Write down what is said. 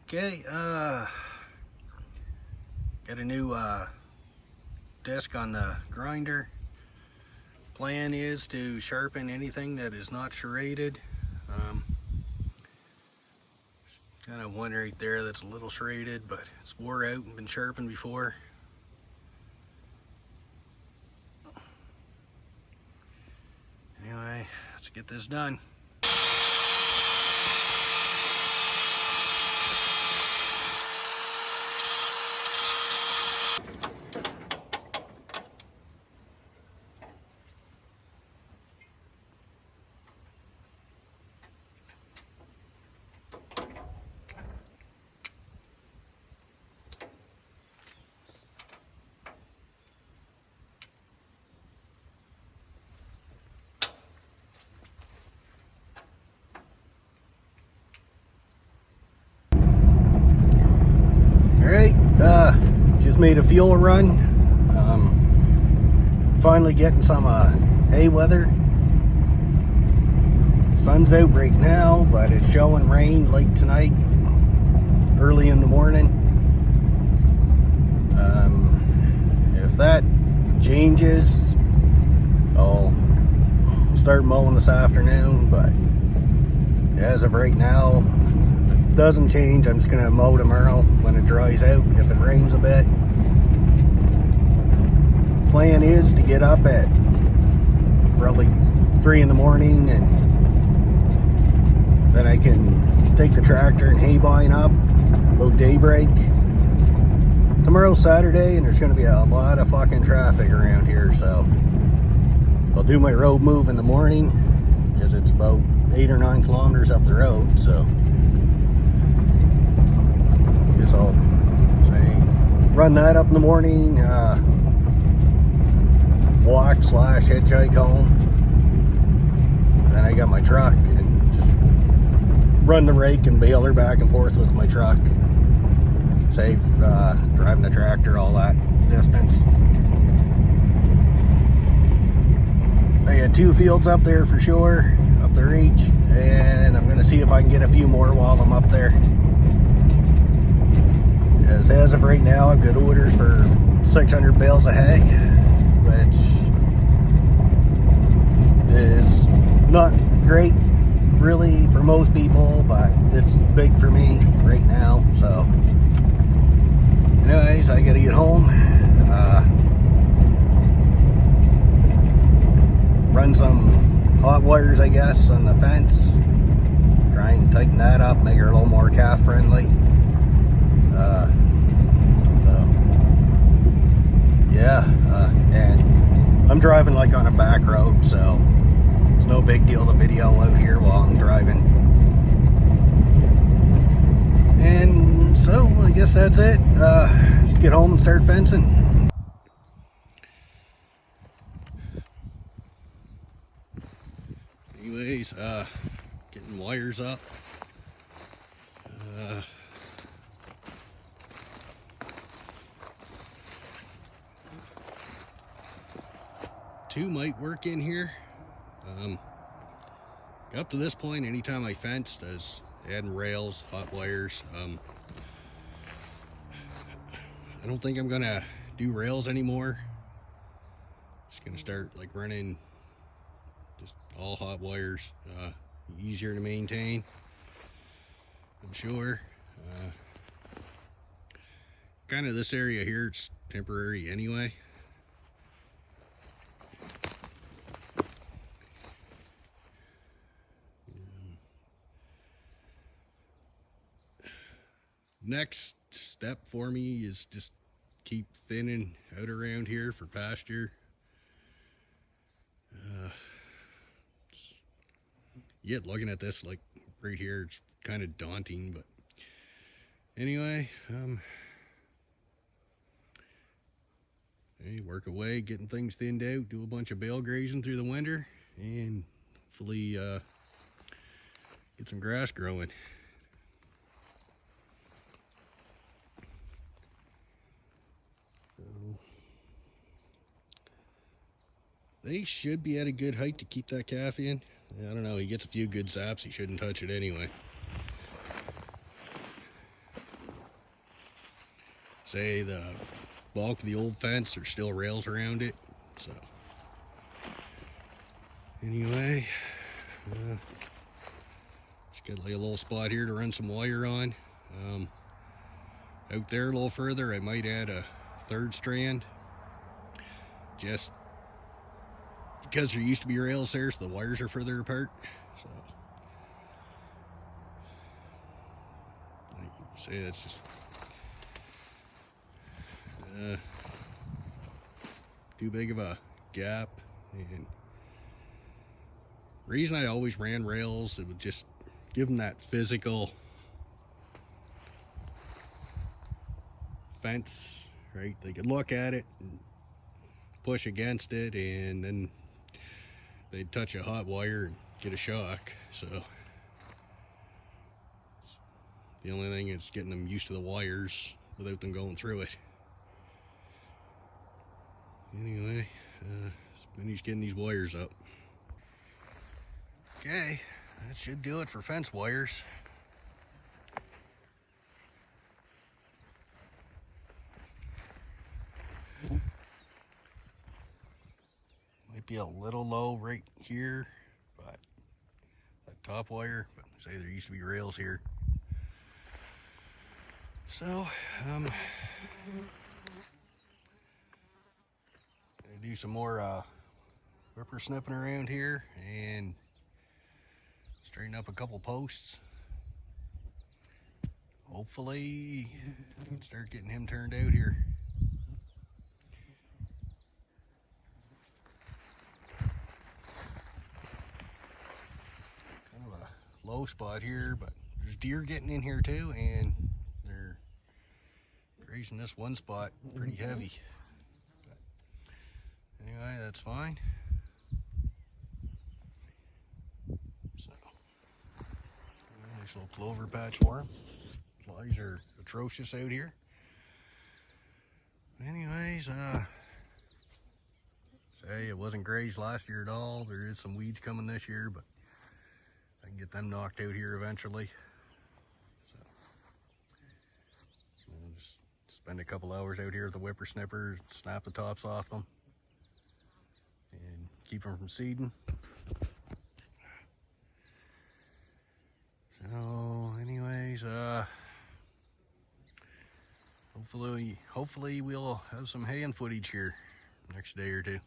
Okay, got a new disc on the grinder. Plan is to sharpen anything that is not serrated. Kind of one right there that's a little serrated, but it's wore out and been sharpened before. Anyway, let's get this done. Alright, just made a fuel run. Finally getting some hay weather. Sun's out right now, but it's showing rain late tonight, early in the morning. If that changes, I'll start mowing this afternoon, but as of right now, if it doesn't change, I'm just going to mow tomorrow when it dries out, if it rains a bit. Plan is to get up at probably 3 in the morning, and then I can take the tractor and hay bine up about daybreak. Tomorrow's Saturday and there's going to be a lot of fucking traffic around here, so I'll do my road move in the morning because it's about 8 or 9 kilometers up the road, so I guess I'll say run that up in the morning, walk / hitchhike home. Then I got my truck and just run the rake and baler back and forth with my truck. Save driving the tractor all that distance. I got 2 fields up there for sure, up the reach, and I'm going to see if I can get a few more while I'm up there. As of right now, I've got orders for 600 bales of hay, which is not great really for most people, but it's big for me right now. So anyways, I gotta get home, run some hot wires, I guess, on the fence, try and tighten that up, make her a little more calf friendly. And I'm driving like on a back road, so it's no big deal to video out here while I'm driving. And so I guess that's it. Just get home and start fencing. Anyways, getting wires up. Two might work in here. Up to this point, anytime I fenced, I was adding rails, hot wires. I don't think I'm gonna do rails anymore. Just gonna start like running just all hot wires. Easier to maintain, I'm sure. Kind of this area here, it's temporary anyway. Next step for me is just keep thinning out around here for pasture. Yet looking at this like right here, it's kind of daunting, but anyway, hey, work away, getting things thinned out, do a bunch of bale grazing through the winter, and hopefully get some grass growing. They should be at a good height to keep that calf in. I don't know, he gets a few good zaps, he shouldn't touch it anyway. say the bulk of the old fence, there's still rails around it. So anyway, just got like a little spot here to run some wire on. Out there a little further, I might add a third strand, just because there used to be rails there, so the wires are further apart. So like you say, that's just too big of a gap. And reason I always ran rails, it would just give them that physical fence, right? They could look at it and push against it, and then they'd touch a hot wire and get a shock. So the only thing is getting them used to the wires without them going through it. Anyway, finished getting these wires up. Okay, that should do it for fence wires. Might be a little low right here, but that top wire, but say there used to be rails here. So, gonna do some more whipper snipping around here and straighten up a couple posts. Hopefully, I can start getting him turned out here. Kind of a low spot here, but there's deer getting in here too, and they're grazing this one spot pretty heavy. But anyway, that's fine. So, nice little clover patch for him. Flies are atrocious out here. Anyways, say it wasn't grazed last year at all. There is some weeds coming this year, but I can get them knocked out here eventually. So I'll just spend a couple hours out here with the whippersnipper, snap the tops off them, and keep them from seeding. So anyways, hopefully we'll have some haying footage here next day or two.